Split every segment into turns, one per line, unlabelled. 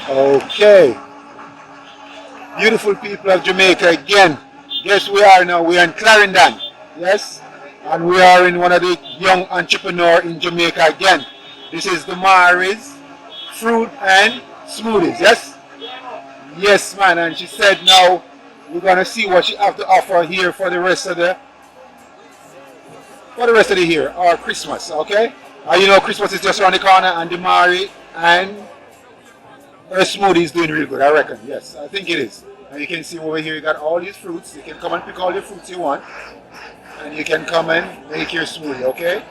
Okay. Beautiful people of Jamaica again. Guess we are now? We are in Clarendon. Yes? And we are in one of the young entrepreneur in Jamaica again. This is the Mari's Fruit and Smoothies. Yes? Yes, man. And she said now we're gonna see what she have to offer here for the rest of the year or Christmas. Okay? You know Christmas is just around the corner, and the Mari and her smoothie is doing really good, I reckon. Yes, I think it is. And you can see over here you got all these fruits. You can come and pick all the fruits you want. And you can come and make your smoothie, okay?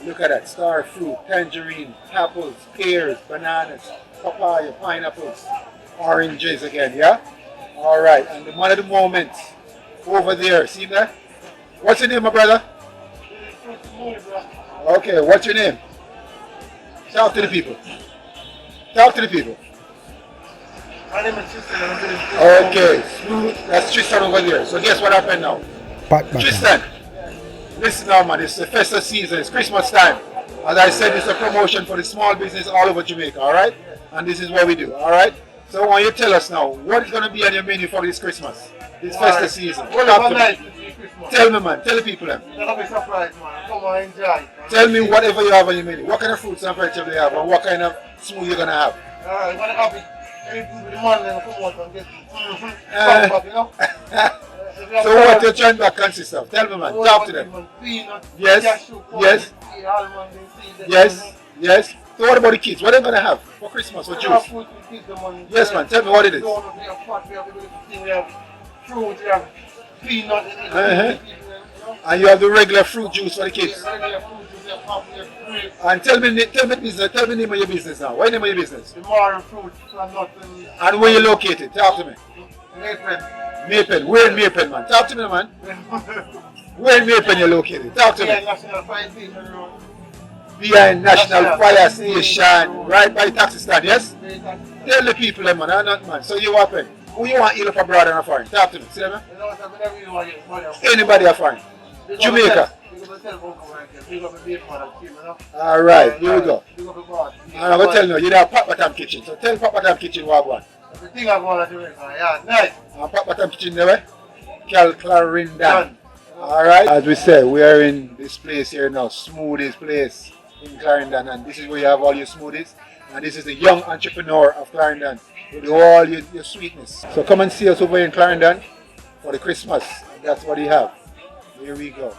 Look at that. Star fruit, tangerine, apples, pears, bananas, papaya, pineapples, oranges again, yeah? Alright, and the one at the moment over there, see that? What's your name, my brother? Okay, what's your name? Talk to the people. Talk to the people.
My name is Tristan.
Okay, smooth. That's Tristan over there. So guess what happened now? Tristan, listen now, man. It's the festive season. It's Christmas time. As I said, it's a promotion for the small business all over Jamaica. All right, and this is what we do. All right. So why don't you tell us now what is going to be on your menu for this Christmas, this festive season? Tell me, man. Tell the people them.
That'll be surprised, man. Come on, enjoy.
Tell me whatever you have on your menu. What kind of fruits and vegetables you have, and what kind of smoothie you're gonna have.
Alright, gonna have it. The morning, come out and get you know.
So what your joint bag consists of? Tell me, man. Talk to them. Yes. Yes. Yes. Yes. So what about the kids? What are they gonna have for Christmas or juice? Yes, man. Tell me what it is.
We have fruit, we have peanut.
And you have the regular fruit juice for the kids. And tell me business. Tell me the name of your business now. What's the name of your business?
The more fruit and not.
And where you located? Talk to me.
Mapen.
Mapen. Where in Mapen, man? Talk to me, man. Where in Mapen you located? Talk to me. Behind National Fire Station, right by the taxi stand, yes? Tell the people, man. I'm not, man. So you happen. Who you want to up abroad and a foreign? Talk to me. See them? Anybody a foreign? Jamaica. Alright, here we go. I'm going to tell you, you have Papa Tam Kitchen. So tell Papa Tam Kitchen what I want.
The thing I want to do is, yeah, nice.
Papa Tam Kitchen there, Clarendon. Alright, as we said, we are in this place here now, Smoothies place in Clarendon, and this is where you have all your smoothies. And this is the young entrepreneur of Clarendon with all your sweetness. So come and see us over here in Clarendon for the Christmas. That's what you have. Here we go.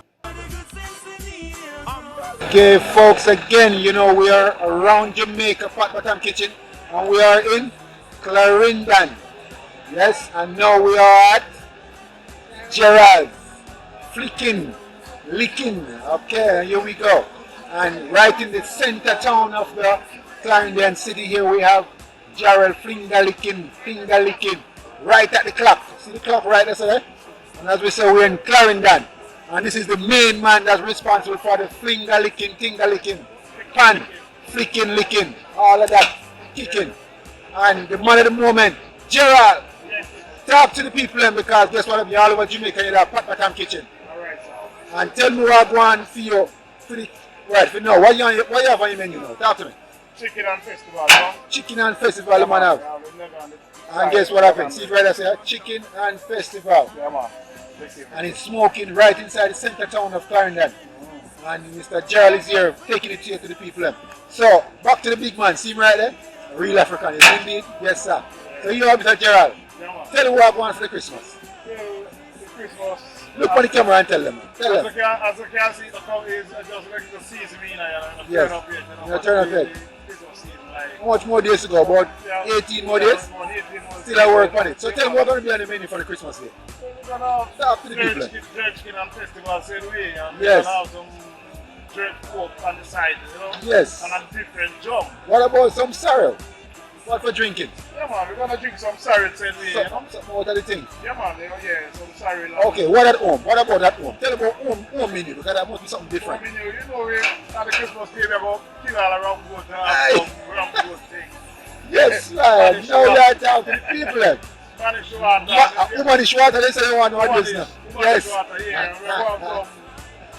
Okay, folks, again, you know, we are around Jamaica, Papa Tam Kitchen, and we are in Clarendon. Yes, and now we are at Gerald, licking. Okay, here we go. And right in the center town of the Clarendon city, here we have Gerald finger licking, right at the clock. See the clock right there, sir? And as we say, we're in Clarendon. And this is the main man that's responsible for the finger licking, pan, licking, all of that, kicking. And the man at the moment, Gerald, talk to the people then, because guess what, all over Jamaica, you have Papa Tam Kitchen.
Alright.
And tell me what I want for you, for now, what you have on your menu now? Talk to me.
Chicken and festival, man.
Chicken and festival, yeah, man have. And guess what happens? See right there, say, chicken and festival.
Yeah, man.
And it's smoking right inside the center town of Clarendon. And Mr. Gerald is here taking it here to the people. So, back to the big man. See him right there? A real African, is indeed? Yes, sir. So you are Mr. Gerald.
Yeah,
tell them what I want for the Christmas.
The Christmas.
Look on the camera and tell them. Tell them.
As you can see, the cow is just like the season,
yes. Turn up yet. How much more days to go? About 18 more days? Still I work on it. So tell me what's going to be on the menu for the Christmas day.
We're going to
talk to the people.
Jerk chicken and festival same way. And
yes.
We're going to have some jerk pork on the side, you know?
Yes.
And a different job.
What about some sorrel? What for drinking?
Yeah, man, we're going to drink some sorrel same way, you know?
Some more of the thing?
Yeah, man, yeah, some sorrel.
Okay, what at home? What about at home? Tell about home menu, because that must be something different.
Home menu, you know, on the Christmas day, we're going to kill all around goat and have some round goat thing.
Yes, right. Now you are talking to people.
Spanish water.
Spanish water, they say they want one this now. Yes.
Water, yeah. We're going from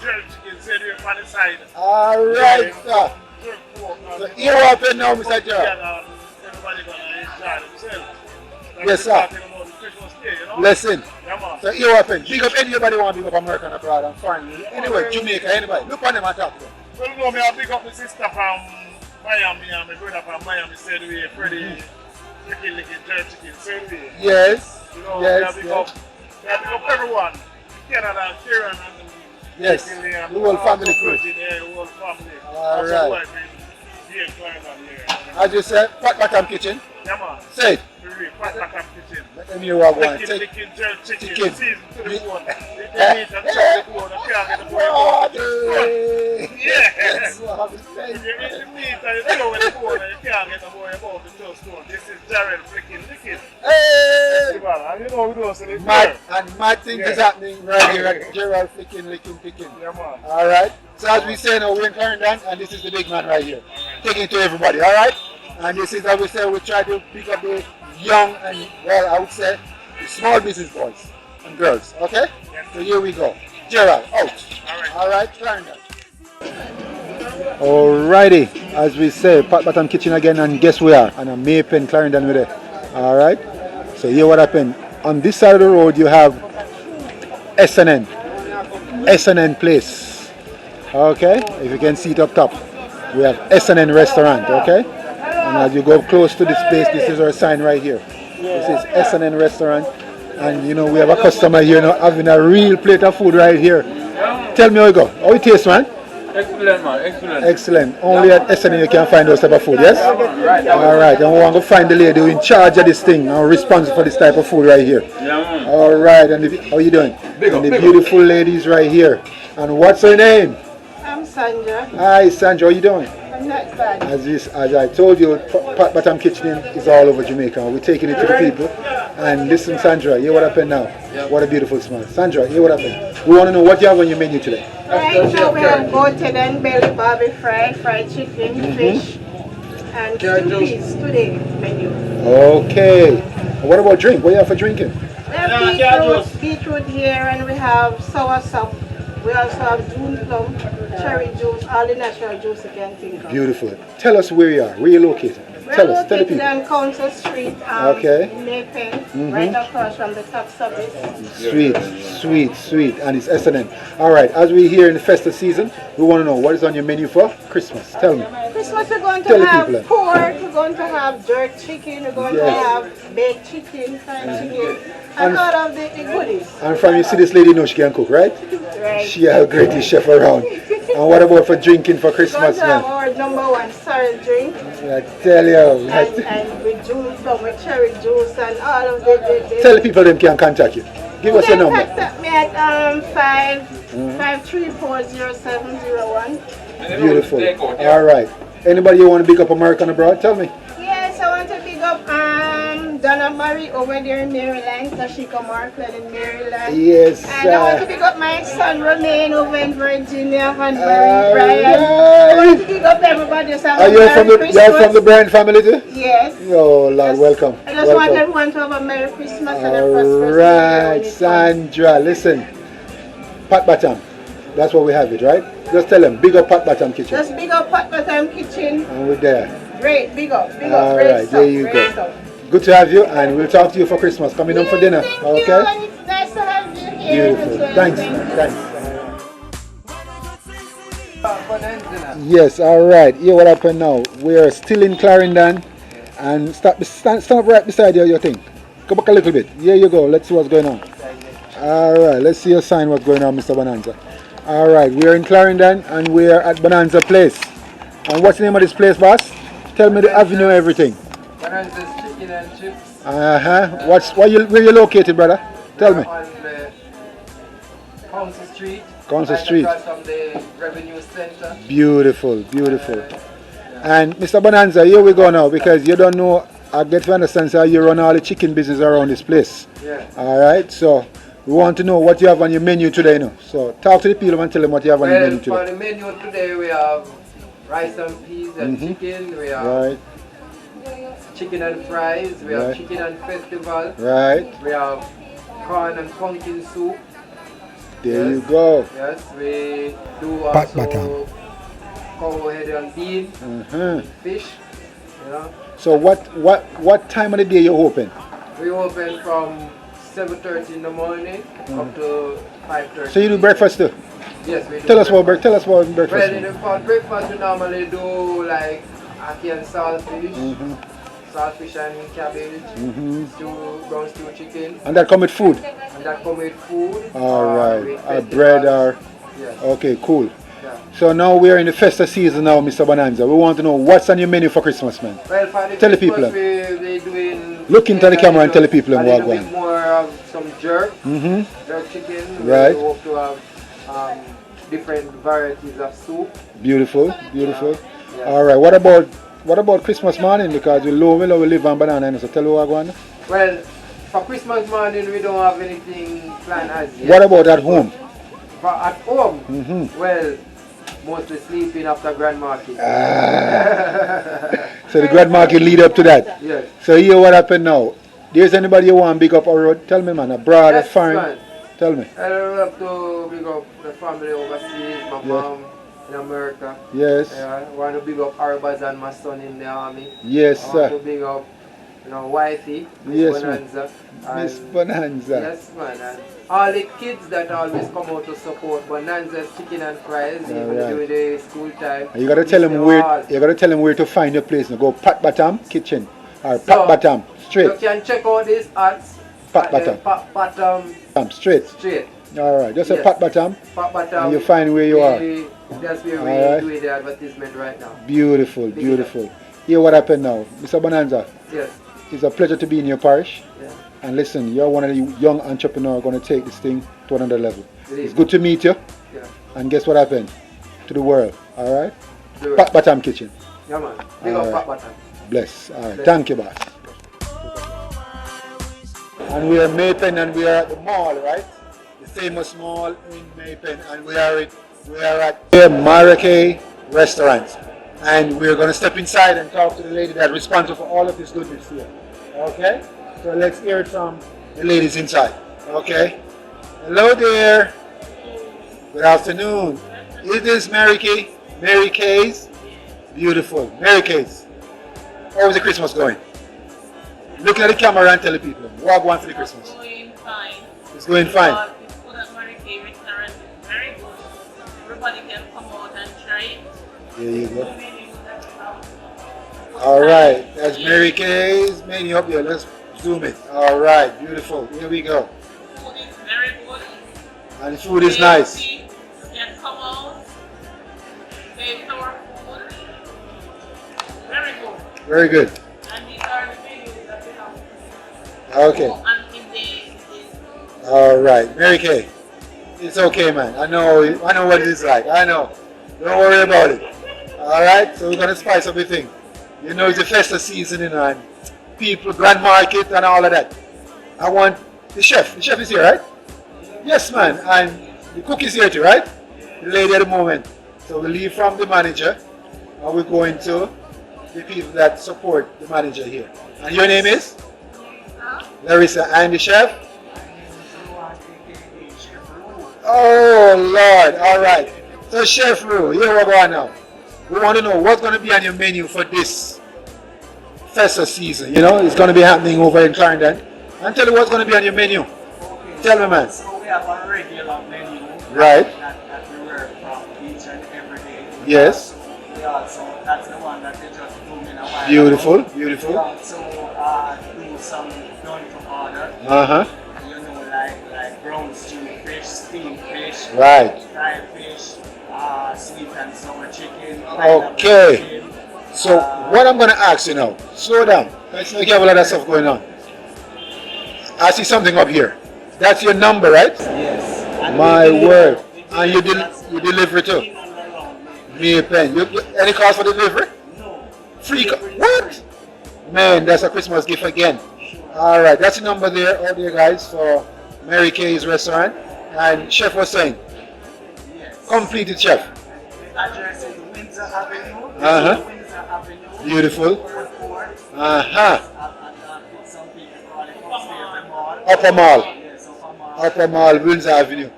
jerk chicken, say we're on the side.
Alright, sir.
Jerk pork.
So here we are now, Mr. Gerald.
Everybody going to enjoy
Yes, sir.
Talking about the Christmas Day, you know?
Listen.
Yeah, man.
So here happen. Big up anybody want to big up American abroad and foreign. Anyway, Jamaica, anybody. Look on them and talk to them.
Well, you know, me, I pick up my sister from Miami and my brother from Miami, said we are pretty licking jerk chicken, said we.
Yes.
You know,
Yes.
we have pick up everyone. Canada, Kieran, and
Yes. The whole family crew.
Yeah, the whole family.
All
Also
right.
wife in here, Clarendon, here.
As you said, Pat Bottom Kitchen.
Yeah, man.
Say it.
Pat Bottom Kitchen.
Let them hear what I want.
Licking jerk chicken,
Chicken.
season to the bone. You can eat and chop the bone, you can't get the bone.
Yes.
If you eat the meat and you throw in the bone and you can't get the bone about the toaststone. This is Gerald flicking licking.
Hey!
And you know we don't say it
Mad and mad thing is happening right here at Gerald flicking, licking, picking.
Yeah, man.
Alright. So as we say now, we're in Clarendon and this is the big man right here. Taking it to everybody, alright? And this is how we say we try to pick up the young and, well, I would say, the small business boys and girls, okay? So here we go. Gerald, out. Alright, Clarendon. Alrighty, as we say, Pat Bottom Kitchen again, and guess we are? And a Maypen Clarendon with it. Alright? So here what happened. On this side of the road you have SNN Place. Okay? If you can see it up top. We have SNN Restaurant, okay? And as you go close to this place, this is our sign right here. This is SNN Restaurant. And you know, we have a customer here now having a real plate of food right here. Tell me how it go. How it tastes, man?
Excellent, man. Excellent.
Excellent. Only at SNN you can find those type of food, yes?
Right.
Alright, and we want to find the lady who in charge of this thing and responsible for this type of food right here.
Yeah, man.
Alright, and how you doing?
Big up,
And the
big
beautiful ladies right here. And what's her name?
I'm Sandra.
Hi Sandra, how you doing?
I'm not bad.
As I told you, Pat Bottom Kitchen is all over Jamaica. We're taking it to the people. And listen, Sandra, hear what happened now. What a beautiful smile. Sandra, hear what happened. We want to know what you have on your menu today.
Right now we have goated and belly barbie fried chicken, fish, and stew peas today menu.
Okay. What about drink? What do you have for drinking?
We have beetroot here, and we have sour sop. We also have June plum, cherry juice, all the natural juice you can think of.
Beautiful. Tell us where you are. Where you located? Tell us. Tell the
We're located
people.
on Council Street,
Okay.
in Maypen, right across from the top service.
Sweet. And it's SNN. Alright, as we're here in the festive season, we want to know what is on your menu for Christmas. Tell me.
Christmas we're going
Tell
to
the
have
people.
pork, we're going to have jerk chicken, we're going to
Yes.
have baked chicken, fried chicken, and all of the goodies.
And from you see this lady know she can cook, right?
Right.
She is the greatest chef around. And what about for drinking for
We're going
Christmas,
to have
man?
our number one sorrel drink,
I tell you.
and with June plum, with cherry juice, and all of the
Tell the people them can contact you. Give us your
you can
number.
contact me at 5340701.
Beautiful. Alright. Anybody you want to pick up American abroad? Tell me.
Yes, I want to pick up Donna Marie over there in Maryland, Tashika Markland in Maryland.
Yes.
And I want to pick up my son Romain over in Virginia, and Mary Brian. I want to pick up everybody. So
Are you from the Bryan family too?
Yes.
Oh Lord, welcome.
I just want everyone to have a Merry Christmas and a prosperous New Year
Alright,
when it comes.
Sandra, listen. Pat Bottom. That's what we have it, right? Just tell them, big up Pat Bottom Kitchen.
Just big up Pat Bottom Kitchen.
And we're there.
Great, big up, great
Alright,
stuff,
there you
great
go.
stuff.
Good to have you, and we'll talk to you for Christmas. Coming home for dinner,
Thank
okay?
you, and it's nice to have you here.
Beautiful.
as well.
Thanks.
Thank you.
Thanks. Yes, alright. Here what happened now. We are still in Clarendon, and stand up right beside your thing. Go back a little bit. Here you go. Let's see what's going on. Alright, let's see your sign what's going on, Mr. Bonanza. Alright, we are in Clarendon, and we are at Bonanza Place. And what's the name of this place, boss? Tell me the avenue, everything.
Bonanza Chicken and Chips.
Where you located, brother? Tell me.
On the Council Street.
Council
right
Street.
Across from the Revenue Center.
Beautiful. And Mr. Bonanza, here we go now, because you don't know, I get to understand, sir, you run all the chicken business around this place.
Yeah.
Alright, so we want to know what you have on your menu today now. So talk to the people and tell them what you have on your menu
For
today.
the menu today we have rice and peas and chicken. We have
Right,
chicken and fries. We have
Right.
chicken and festival.
right,
We have corn and pumpkin soup.
there you go.
Yes, we do
Pat
also
bottom.
cow head and bean,
Uh-huh.
fish. You know.
So what time of the day you open?
We open from 7:30 in the morning up to 5:30.
So you do breakfast too?
Yes, we do.
Tell us about breakfast.
Well, for breakfast we normally do like ackee and saltfish and cabbage, brown stew chicken.
And that come with food?
And that come with food.
Alright, bread or...
Yes.
Okay, cool.
Yeah.
So now we are in the festive season now, Mr. Bonanza. We want to know what's on your menu for Christmas, man.
Well, for the
tell the
Christmas,
people.
we're doing...
Look into the camera and tell the people
a
what
little
going
bit more of some jerk. Jerk chicken.
Right.
We hope to have different varieties of soup.
Beautiful, beautiful.
Yeah.
Alright, what about Christmas morning? Because we live on Banana, so tell me what going on.
Well, for Christmas morning we don't have anything planned as yet.
What about at home?
For at home, well, mostly sleeping after Grand Market.
So the Grand Market lead up to that?
Yes.
So here what happened now? There's anybody you want to big up our road? Tell me, man, abroad,
Yes,
foreign?
man.
Tell me.
I would love to big up the family overseas, my mom in America.
Yes.
I want to big up Arbaz and my son in the army.
Yes,
I want
sir.
to big up, wifey, Miss
Yes,
Bonanza.
Miss Bonanza.
Yes, man. And all the kids that always come out to support Bonanza Chicken and Fries, even during the school time.
You gotta tell them where to find your place. Now go Pat Batam Kitchen or Pat Batam straight.
You can check out these ads.
Pat Batam.
Pat Batam
Straight. Alright, just say Pat Batam.
Pat Batam.
And you find where you are.
That's where we're doing the advertisement right now.
Beautiful, beautiful. Here what happened now. Mr. Bonanza.
Yes.
It's a pleasure to be in your parish.
Yeah.
And listen, you're one of the young entrepreneurs going to take this thing to another level. It's good to meet you.
Yeah.
And guess what happened? To the world. Alright? Pat Batam Kitchen.
Yeah, man. Big up Pat Batam.
Bless. Alright. Thank you, boss. And we are Maypen and we are at the mall, right? The famous mall in Maypen. And we are at Marrakech restaurant. And we're going to step inside and talk to the lady that's responsible for all of this goodness here. Okay? So let's hear it from the ladies inside. Okay? Hello there. Good afternoon. Is this Mary Kay? Mary Kay's? Beautiful. Mary Kay's. How was the Christmas going? Look at the camera and tell the people. What one for the Christmas?
It's going fine.
It's going fine.
The food at Mary Kay restaurant is very good. Everybody can come out and try it.
There you go. Alright, that's Mary Kay's menu up here. Let's zoom it. Alright, beautiful. Here we go.
The food is very good.
And the food is nice.
You can come out, taste our food. Very good.
Very good.
And these are the menus that we have.
Okay.
And in the
Alright, Mary Kay. It's okay, man. I know what it is like. I know. Don't worry about it. Alright, so we're going to spice up the thing. You know, it's the festive season, and people, Grand Market and all of that. I want the chef. The chef is here, right? Yes, man. And the cook is here too, right? The lady at the moment. So we leave from the manager and we're going to the people that support the manager here. And your name is? Larissa. And the chef? Oh, Lord. All right. So, Chef Ru, here we go now. We want to know what's going to be on your menu for this festive season. You know, it's going to be happening over in Clarendon. And tell me what's going to be on your menu. Tell me, man.
So we have a regular menu.
Right.
That we work from each and every day.
Yes.
We also, that's the one that they just do in a while.
Beautiful,
We
beautiful.
also do some done to order. You know, like brown stew fish, steamed fish,
Right.
fried fish, sweet and sour chicken.
Okay.
Chicken.
So, what I'm going to ask you now, slow down. I see you have a lot of stuff going on. I see something up here. That's your number, right?
Yes. And
My
we deliver-
word.
we
And you deliver too? Me a pen. Any cost for delivery?
No.
Free. What? Man, that's a Christmas gift again. All right, that's the number there, all there, guys, for Mary Kay's restaurant. And Chef was saying,
Yes.
completed, Chef.
The address is Windsor Avenue. Windsor Avenue.
Beautiful.
Fort. Some people call it upstairs the mall.
Upper Mall.
Yes, Upper Mall.
Upper Mall, Bonanza Avenue.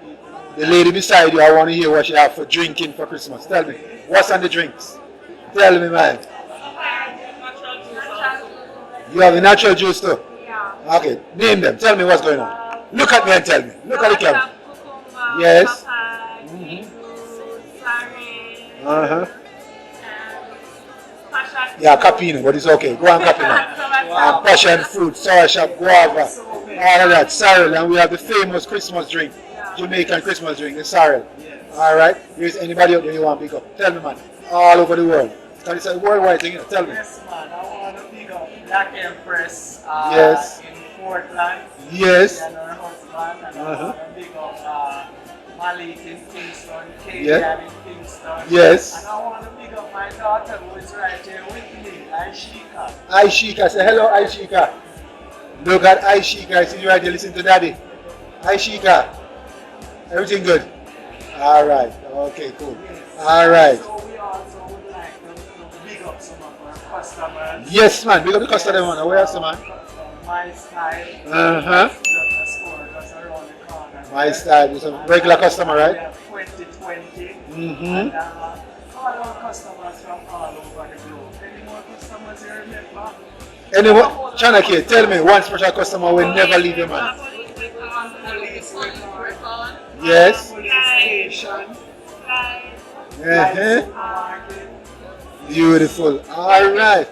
The lady beside you, I want to hear what she have for drinking for Christmas. Tell me, what's on the drinks? Tell me, man. You have the natural juice too?
Yeah.
Okay, name them. Tell me what's going on. Look at me and tell me. Look at the camera.
Cucumber,
Yes.
papaya, beetroot, sardine,
Uh-huh.
and passion.
Yeah, capino, but it's okay. Go on, capino. Passion fruit, sour shop, guava, all of that. Sorrel, and we have the famous Christmas drink, Jamaican Christmas drink, the sorrel. All right. Here's anybody out there you want to pick up? Tell me, man. All over the world. It's a worldwide thing. Tell me.
Yes, man. I want to pick up Black Empress
Yes.
in Portland.
Yes.
And her husband. And I want to pick up Malik in Kingston, Katie
Yeah.
in Kingston.
Yes.
And I want to pick up my daughter who is right here with me, Aishika.
Aishika, say hello, Aishika. Look at Aishika. See you right there. Listen to daddy. Aishika. Everything good? All right. Okay, cool. All right.
So we also would like to big up some of our customers.
Yes, man. Big up the customer, man. Where else, man?
My style.
Uh-huh.
Just a store just around the corner.
My style. It's a regular customer,
We
right?
have 2020.
Mm-hmm.
And all our customers from all over the globe. Any more customers you remember?
Anyone, Chanaki, tell me one special customer will never leave your man. Yes.
Police station.
Uh-huh.
Market.
Beautiful. All right.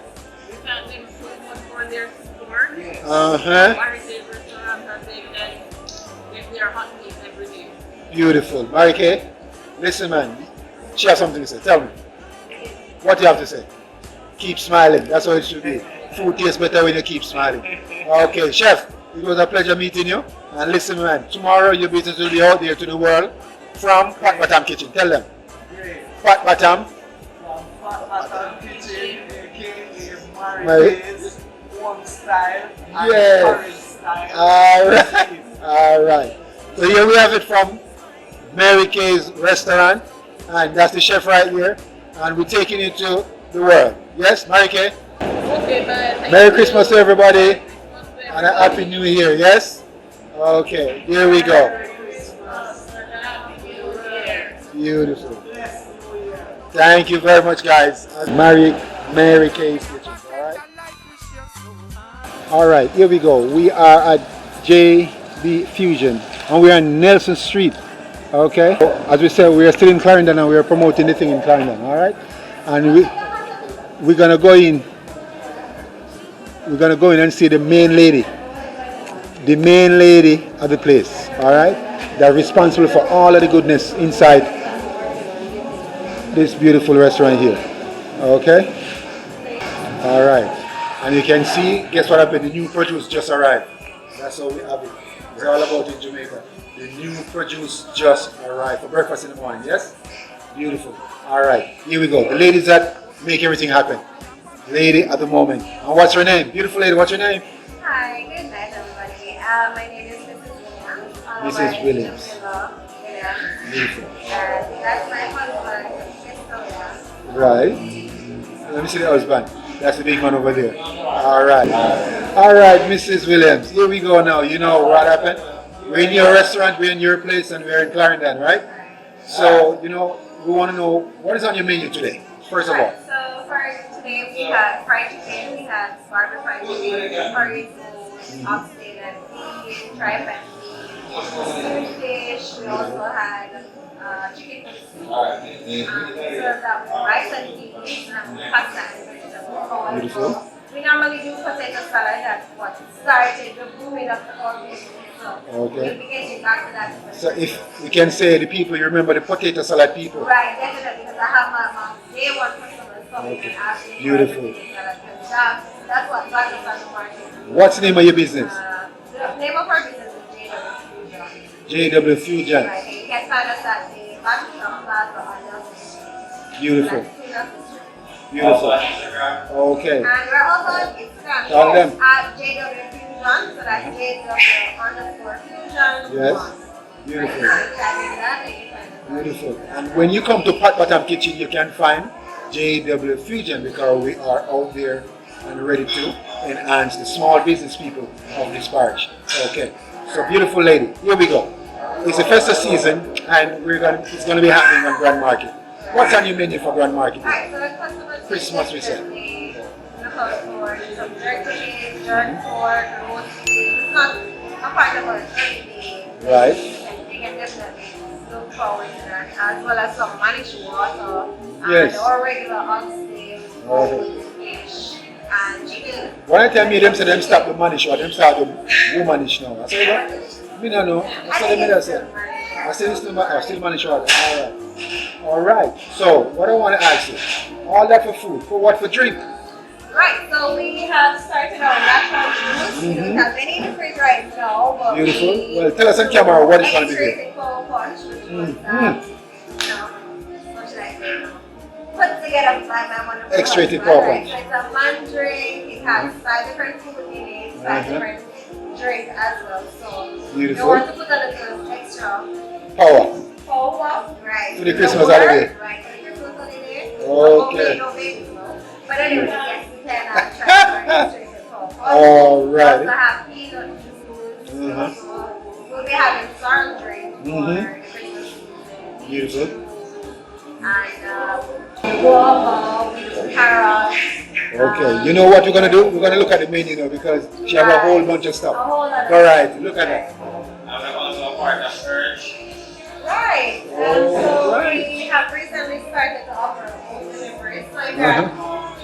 We thank them so much for their support.
Yes.
Uh-huh.
Heritage Restaurant has given their hot meat every day.
Beautiful. Mary Kay, listen, man. She has something to say. Tell me. What do you have to say? Keep smiling. That's how it should be. Food tastes better when you keep smiling. Okay, chef, it was a pleasure meeting you. And listen, man, tomorrow your business will be out there to the world from Pat Batam Kitchen. Tell them.
Great.
Pat Batam.
From Pat Kitchen, aka
Mary.
Mary's, One Style, and
Yes.
Parish Style.
All right. All right. So here we have it from Mary Kay's restaurant. And that's the chef right here. And we're taking it to the world. Yes, Mary Kay?
Okay, man.
Merry Christmas to everybody. And a Happy New Year, yes? Okay, here we go. Beautiful. Thank you very much, guys. Mary Kay's Kitchen, alright? Alright, here we go. We are at JB Fusion and we are on Nelson Street. Okay? As we said, we are still in Clarendon and we are promoting the thing in Clarendon, alright? And we're gonna go in. We're gonna go in and see the main lady of the place, all right? They're responsible for all of the goodness inside this beautiful restaurant here, okay? All right, and you can see, guess what happened? The new produce just arrived. That's how we have it. It's all about in Jamaica. The new produce just arrived for breakfast in the morning, yes? Beautiful. All right, here we go. The ladies that make everything happen. Lady at the moment. And what's her name? Beautiful lady, what's your name?
Hi, good night everybody. My name is
Mrs.
Mrs. Williams.
Williams.
Williams.
Beautiful.
And that's my husband, Mr. Williams.
Right. Let me see the husband. That's the big man over there. All right. All right, Mrs. Williams. Here we go now. You know what happened? We're in your restaurant, we're in your place, and we're in Clarendon, right? So, you know, we want to know what is on your menu today, first of all.
So for today we had fried chicken, we had barbecue fried chicken, curry food, oxtail and beef, tripe and beef, stewed fish. We also had chicken soup. Served up with rice and beans and pasta and vegetables.
Beautiful.
We normally do potato salad. That's what started the booming of the whole business. So
Okay.
we'll be getting back to that.
So if we can say the people, you remember the potato salad people.
Right, definitely, because I have my day one customers coming
Okay.
and asking
Beautiful.
for potato salad. And that's what got us on the market.
What's the name of your business?
The name of our business is JW Fusion.
JW Fusion.
Right, and you can find us at the Baptist Plaza on the
Beautiful. Beautiful. Okay.
And we're also on Instagram
Tell them.
at JW Fusion, so that's JW_Fusion.
Yes. Beautiful.
Beautiful.
Beautiful. And when you come to Pat Batam Kitchen, you can find JW Fusion because we are out there and ready to enhance the small business people of this parish. Okay. So beautiful lady, here we go. It's the festive season and it's gonna be happening on Grand Market. What's on your menu for Grand Market?
Alright, so the
Christmas we said.
look out for some jerky, jerk pork, roast beef, not a part of our everyday.
Right.
You can definitely look forward to that, as well as some managed water
Yes.
and our regular oxtail, fish, and chicken.
When I tell me them say them stop the manish or them start the womanish now. I say what? Me no know. That's what I say. I say it's still manish water. Alright. So what I want to ask you, all that for food, for what, for drink?
Right, so we have started our natural juice. We don't have any in the fridge right now, but
Beautiful.
we
Well, tell us on camera what it's going to be.
X-rated power punch, which was what should I say? Put together by my wonderful
X-rated
husband.
power
Right,
punch.
so it's a man drink. It has 5 different food in it, 5 different drinks as well. So
Beautiful.
you want to put a little extra
Power.
right?
To the Christmas holiday.
Right, to the Christmas holiday.
Okay.
No baby, no. But anyway, yes, we can try to X-rated power punch.
Alright.
We also have peanut juice. We'll be having sour drink for the Christmas season.
Beautiful.
And guava with carrots.
Okay, you know what we're gonna do? We're gonna look at the menu now because she have a whole bunch of stuff.
A whole lot of
Alright, look at that.
And we're also a part of church.
Right. And so we have recently started to offer home delivery. So if you're at home,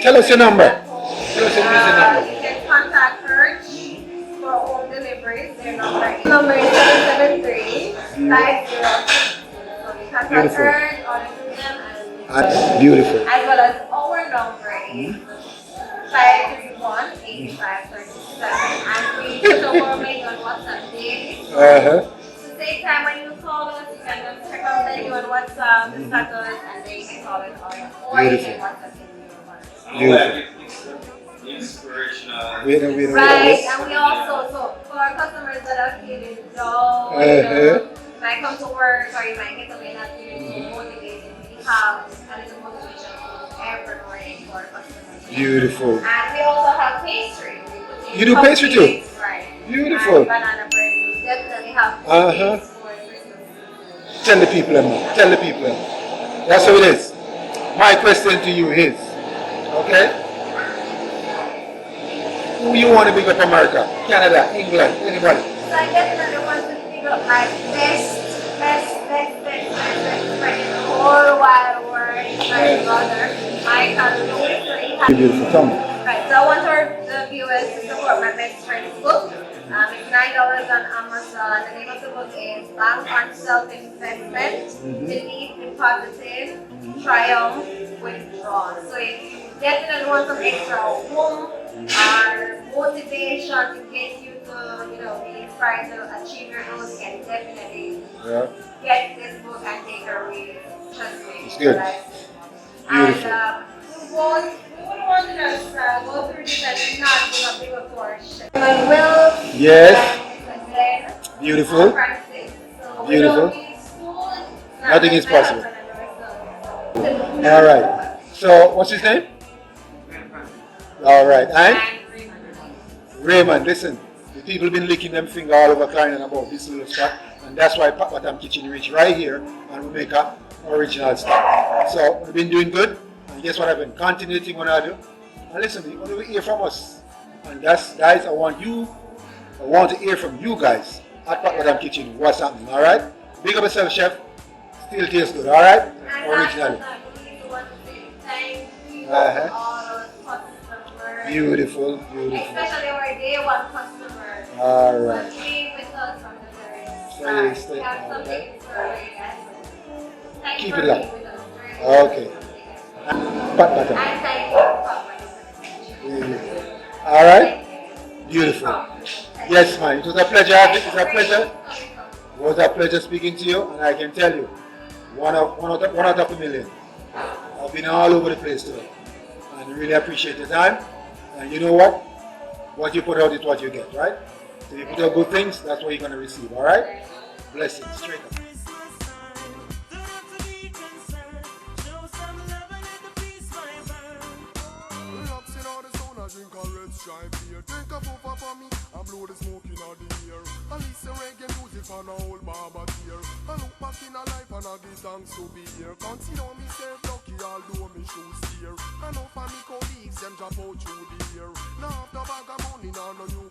Tell us your number. Tell us your number.
you can contact her for home deliveries. Their number is 773 506. So you contact
Beautiful.
her, order through them, and
Beautiful.
as well as our number is 531-8537, and we put our menu on WhatsApp daily. So to save time when you call us, you can just check out the menu on WhatsApp, the status, and then you can call us or you can WhatsApp it.
Inspirational.
Right, and we also, so for our customers that are feeling dull, you might come to work or you might get away not feeling motivated, we have a little motivation every morning for our customers.
Beautiful.
And we also have pastry.
You do pastry too?
Right.
Beautiful.
And banana bread, we definitely have pastries for Christmas.
Tell the people, Emma. Tell the people. That's how it is. My question to you is, okay? Who you want to big up America? Canada, England, anybody?
So I definitely want to pick up my best friend in the whole wide world, my brother, Michael Lewis.
Beautiful, tell me.
Right, so I want the viewers to support my best friend's book. It's $9 on Amazon. The name of the book is Bank on Self-Investment, Believe in Positive, Triumph, Withdrawn. So if you definitely want some extra home or motivation to get you to, be inspired to achieve your goals, you can definitely get this book and take a read. Trust me,
it's good. Beautiful.
And we wouldn't want to just go through this and not give a bigger portion. Will.
Yes. Beautiful.
So
Beautiful.
School,
Nothing is possible. Alright. So, what's his name? Alright. And? Raymond, listen. The people been licking them finger all over Clarendon about this little spot. And that's why Pat Kitchen reached right here and we make a original stuff. So, we've been doing good. And guess what I've been continuing what I do. And listen, you want to hear from us. And that's, guys, I want to hear from you guys at Pat Kitchen. What's happening, alright? Big up yourself, chef. Still tastes good, alright? Originally.
Thank you to all those customers.
Beautiful.
Especially our day one customers.
Alright.
Who came with us from the very start. We have something for you guys. Thank you
Keep
for
it up.
being with us.
Okay. Pat.
And thank you for participating.
Alright? Beautiful. Yes, man. It was a pleasure. It was a pleasure speaking to you, and I can tell you, one out of a million. I've been all over the place today, and really appreciate your time. And you know what? What you put out is what you get, right? So you put out good things, that's what you're gonna receive. All right? Blessings, straight up.
Drink a red stripe beer. Drink a puffer for me and blow the smoke in the air. I listen reggae music on a old barber tear. I look back in a life and I give thanks to be here. Consider myself lucky although me shoes tear. I know for me colleagues them drop out through the year. Now after me nah know you